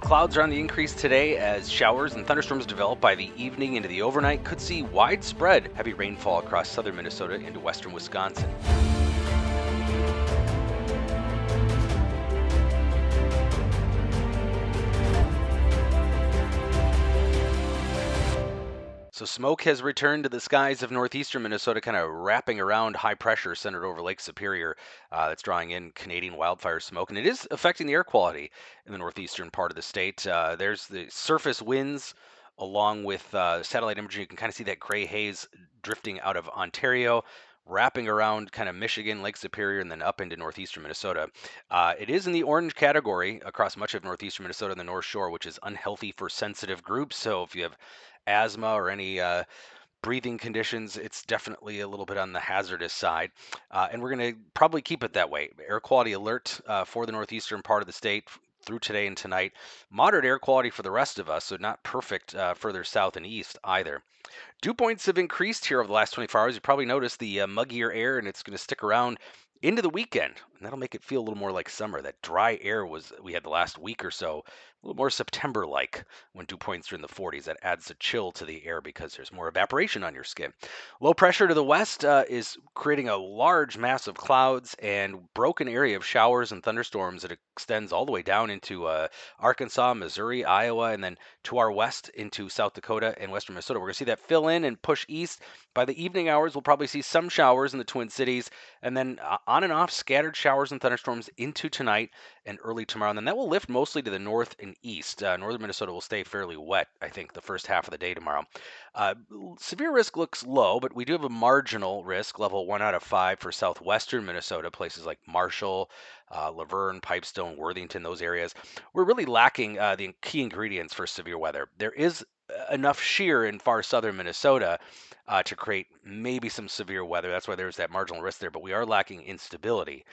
Clouds are on the increase today as showers and thunderstorms develop by the evening into the overnight. Could see widespread heavy rainfall across southern Minnesota into western Wisconsin. So smoke has returned to the skies of northeastern Minnesota, kind of wrapping around high pressure centered over Lake Superior. That's drawing in Canadian wildfire smoke, and it is affecting the air quality in the northeastern part of the state. There's the surface winds. Along with satellite imagery, you can kind of see that gray haze drifting out of Ontario, wrapping around kind of Michigan, Lake Superior, and then up into northeastern Minnesota. It is in the orange category across much of northeastern Minnesota and the North Shore, which is unhealthy for sensitive groups. So if you have asthma or any breathing conditions, it's definitely a little bit on the hazardous side. And we're going to probably keep it that way. Air quality alert for the northeastern part of the state through today and tonight. Moderate air quality for the rest of us, so not perfect further south and east either. Dew points have increased here over the last 24 hours. You probably noticed the muggier air, and it's going to stick around into the weekend. And that'll make it feel a little more like summer. That dry air we had the last week or so, a little more September-like when dew points are in the 40s. That adds a chill to the air because there's more evaporation on your skin. Low pressure to the west is creating a large mass of clouds and broken area of showers and thunderstorms that extends all the way down into Arkansas, Missouri, Iowa, and then to our west into South Dakota and western Minnesota. We're going to see that fill in and push east. By the evening hours, we'll probably see some showers in the Twin Cities, and then on and off scattered showers and thunderstorms into tonight and early tomorrow. And then that will lift mostly to the north and east. Northern Minnesota will stay fairly wet, I think, the first half of the day tomorrow. Severe risk looks low, but we do have a marginal risk, level 1 out of 5 for southwestern Minnesota, places like Marshall, Laverne, Pipestone, Worthington, those areas. We're really lacking the key ingredients for severe weather. There is enough shear in far southern Minnesota to create maybe some severe weather. That's why there's that marginal risk there, but we are lacking instability.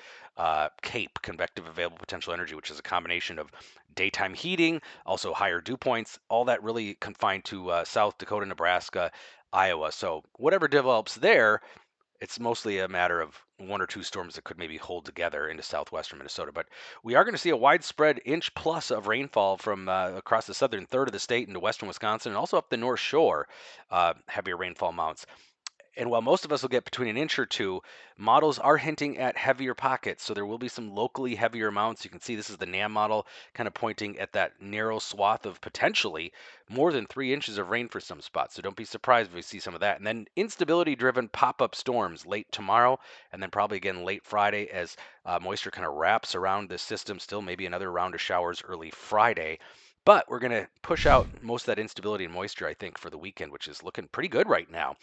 CAPE, convective available potential energy, which is a combination of daytime heating, also higher dew points, all that really confined to South Dakota, Nebraska, Iowa. So whatever develops there, it's mostly a matter of one or two storms that could maybe hold together into southwestern Minnesota. But we are going to see a widespread inch plus of rainfall from across the southern third of the state into western Wisconsin and also up the North Shore, heavier rainfall amounts. And while most of us will get between an inch or two, models are hinting at heavier pockets. So there will be some locally heavier amounts. You can see this is the NAM model kind of pointing at that narrow swath of potentially more than 3 inches of rain for some spots. So don't be surprised if we see some of that. And then instability driven pop up storms late tomorrow and then probably again late Friday as moisture kind of wraps around the system still, maybe another round of showers early Friday. But we're going to push out most of that instability and moisture, I think, for the weekend, which is looking pretty good right now.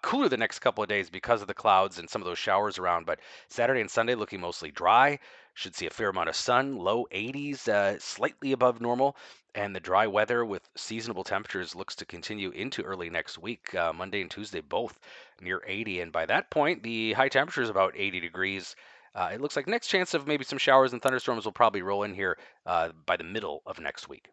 Cooler the next couple of days because of the clouds and some of those showers around, but Saturday and Sunday looking mostly dry. Should see a fair amount of sun, low 80s, slightly above normal. And the dry weather with seasonable temperatures looks to continue into early next week. Monday and Tuesday both near 80. And by that point, the high temperature is about 80 degrees. It looks like next chance of maybe some showers and thunderstorms will probably roll in here by the middle of next week.